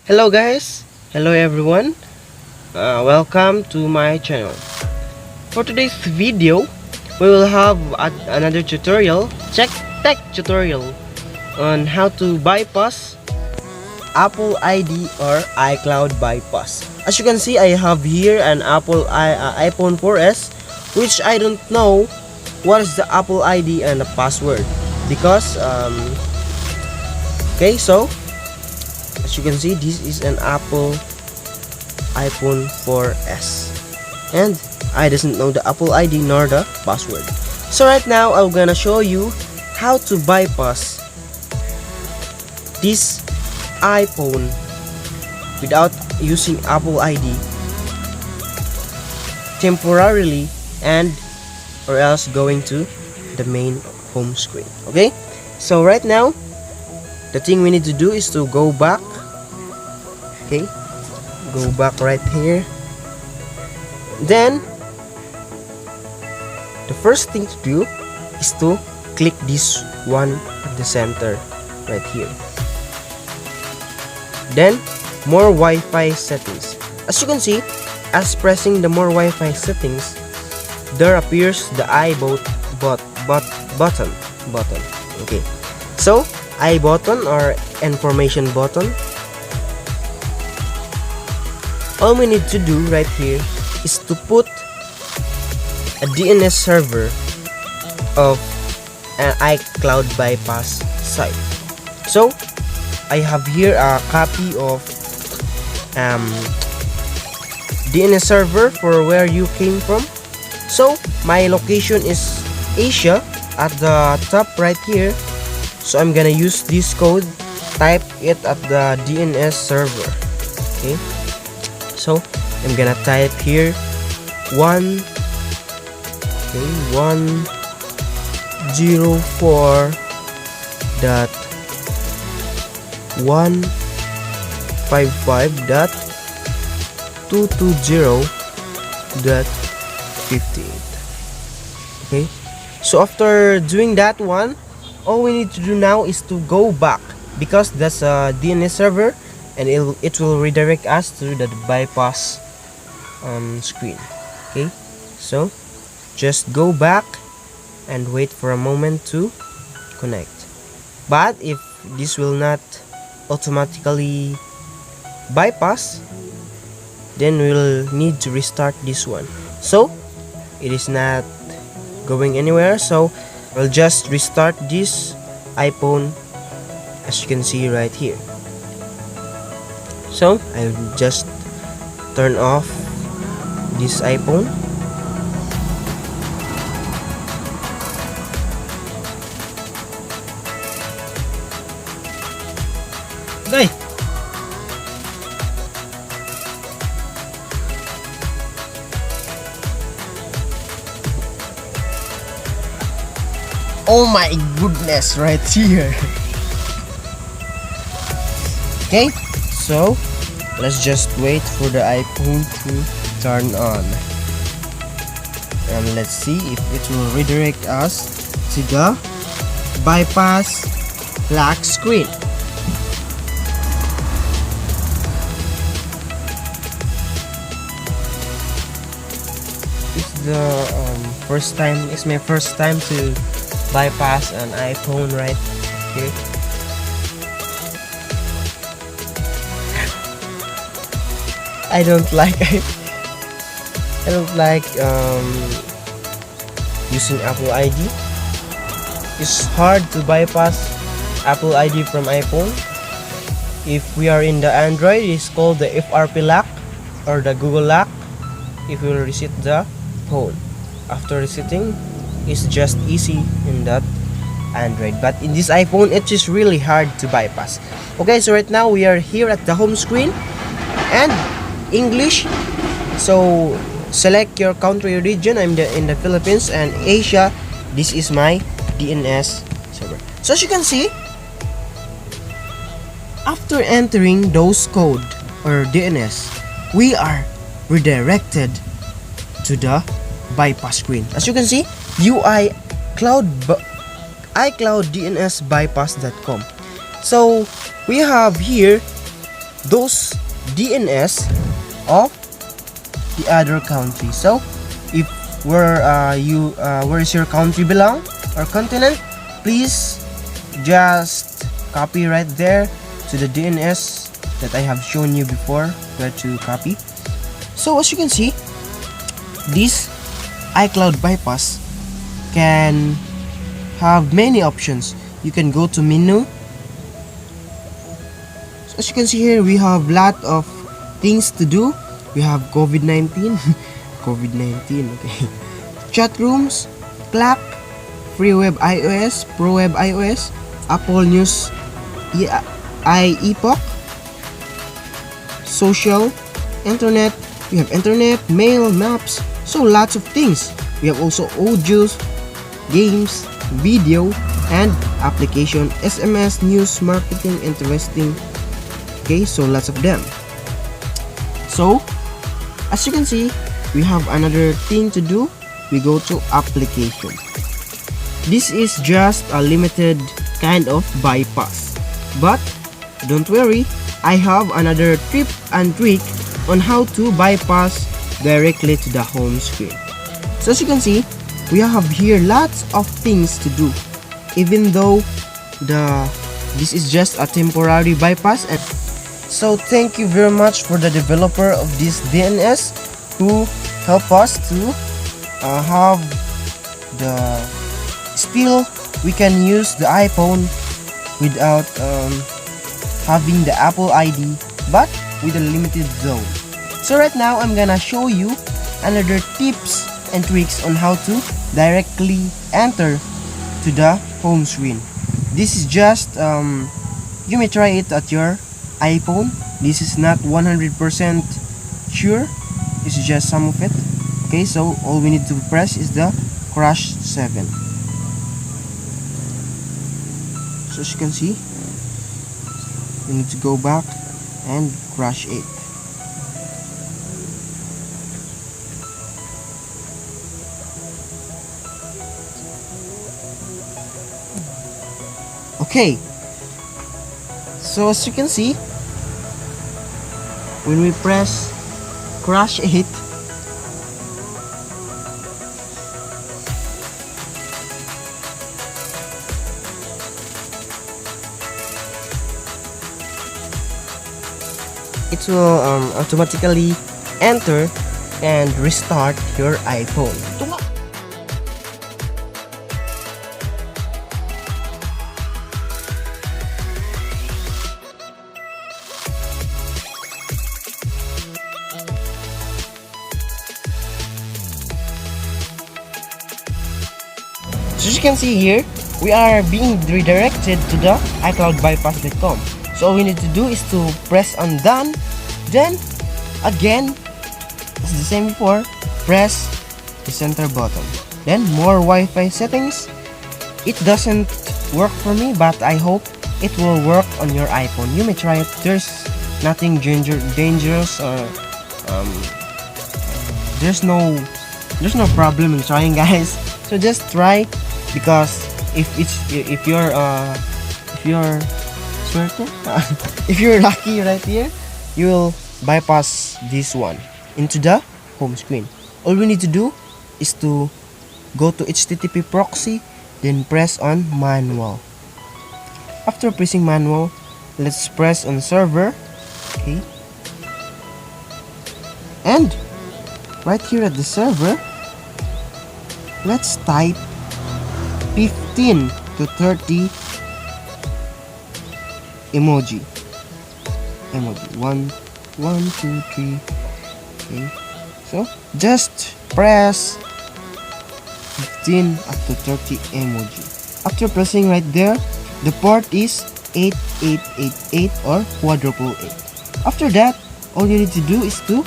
Hello guys, hello everyone, welcome to my channel. For today's video, we will have another tutorial, tech tutorial on how to bypass Apple ID or iCloud bypass. As you can see, I have here an iPhone 4S, which I don't know what is the Apple ID and the password because okay, so as you can see, this is an Apple iPhone 4S and I doesn't know the Apple ID nor the password. So right now I'm gonna show you how to bypass this iPhone without using Apple ID temporarily and or else going to the main home screen. Okay, so right now the thing we need to do is to go back. Okay, go back right here. Then the first thing to do is to click this one at the center right here. Then more Wi-Fi settings. As you can see, as pressing the more Wi-Fi settings, there appears the button. Okay, so I button or information button. All we need to do right here is to put a DNS server of an iCloud bypass site. So I have here a copy of DNS server for where you came from. So my location is Asia at the top right here. So I'm gonna use this code, type it at the DNS server. Okay, so I'm gonna type here 100.155.220.58. Okay, so after doing that one, all we need to do now is to go back because that's a DNS server and it will redirect us to the bypass screen. Okay, so just go back and wait for a moment to connect. But if this will not automatically bypass, then we'll need to restart this one. So it is not going anywhere, so we'll just restart this iPhone, as you can see right here. So I'll just turn off this iPhone. Okay. Oh my goodness, right here. Okay, so let's just wait for the iPhone to turn on and let's see if it will redirect us to the bypass lock screen. It's my first time to bypass an iPhone right here. I don't like using Apple ID. It's hard to bypass Apple ID from iPhone. If we are in the Android, it's called the FRP lock or the Google lock. If we will reset the phone, after resetting, it's just easy in that Android, but in this iPhone it is really hard to bypass. Okay, so right now we are here at the home screen and English, so select your country or region. I'm in the Philippines and Asia. This is my DNS server. So as you can see, after entering those code or DNS, we are redirected to the bypass screen. As you can see, iCloud DNS bypass.com. So we have here those DNS of the other country. So if where is your country belong or continent, please just copy right there to the DNS that I have shown you before where to copy. So as you can see, this iCloud bypass can have many options. You can go to menu. So as you can see here, we have lot of things to do. We have COVID-19 COVID-19, okay, chat rooms, clock, free web iOS, pro web iOS, Apple News, iEpoch, social, internet. We have internet, mail, maps, so lots of things. We have also audios, games, video, and application, SMS, news, marketing, interesting. Okay, so lots of them. So as you can see, we have another thing to do. We go to application. This is just a limited kind of bypass, but don't worry, I have another tip and trick on how to bypass directly to the home screen. So as you can see, we have here lots of things to do, even though this is just a temporary bypass. And so thank you very much for the developer of this DNS who help us to have still we can use the iPhone without having the Apple ID, but with a limited zone. So right now I'm gonna show you another tips and tricks on how to directly enter to the home screen. This is just you may try it at your iPhone. This is not 100% sure. This is just some of it. Okay, so all we need to press is the crash 7. So as you can see, we need to go back and crash 8. Okay, so as you can see, when we press crash 8, it will automatically enter and restart your iPhone. So as you can see here, we are being redirected to the iCloudBypass.com. So all we need to do is to press on done, then again, as the same before, press the center button. Then more Wi-Fi settings. It doesn't work for me, but I hope it will work on your iPhone. You may try it. There's nothing dangerous or there's no problem in trying, guys. So just try, because if you're certain if you're lucky right here, you will bypass this one into the home screen. All we need to do is to go to HTTP proxy, then press on manual. After pressing manual, let's press on server. Okay, and right here at the server, let's type 15 to 30 emoji 1 2 3. Okay, so just press 15 up to 30 emoji. After pressing right there, the port is 8888 or quadruple 8. After that, all you need to do is to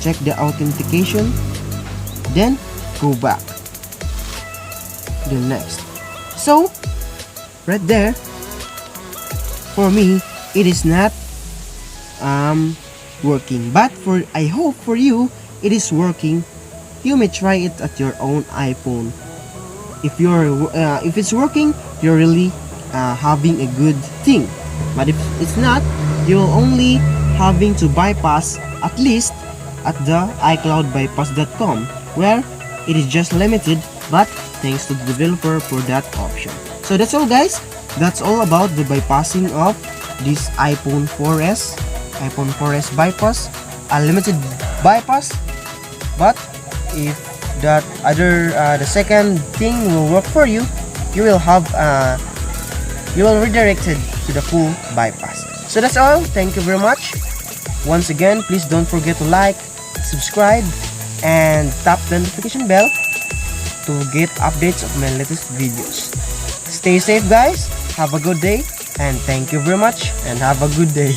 check the authentication, then go back to the next. So right there, for me it is not working, but I hope for you it is working. You may try it at your own iPhone. If it's working, you're really having a good thing. But if it's not, you will only having to bypass at least at the iCloudbypass.com, where it is just limited, but thanks to the developer for that option. So that's all, guys. That's all about the bypassing of this iPhone 4S bypass, unlimited bypass. But if that other the second thing will work for you, you will have you will redirected to the full bypass. So that's all. Thank you very much. Once again, please don't forget to like, subscribe, and tap the notification bell to get updates of my latest videos. Stay safe, guys. Have a good day, and thank you very much, and have a good day.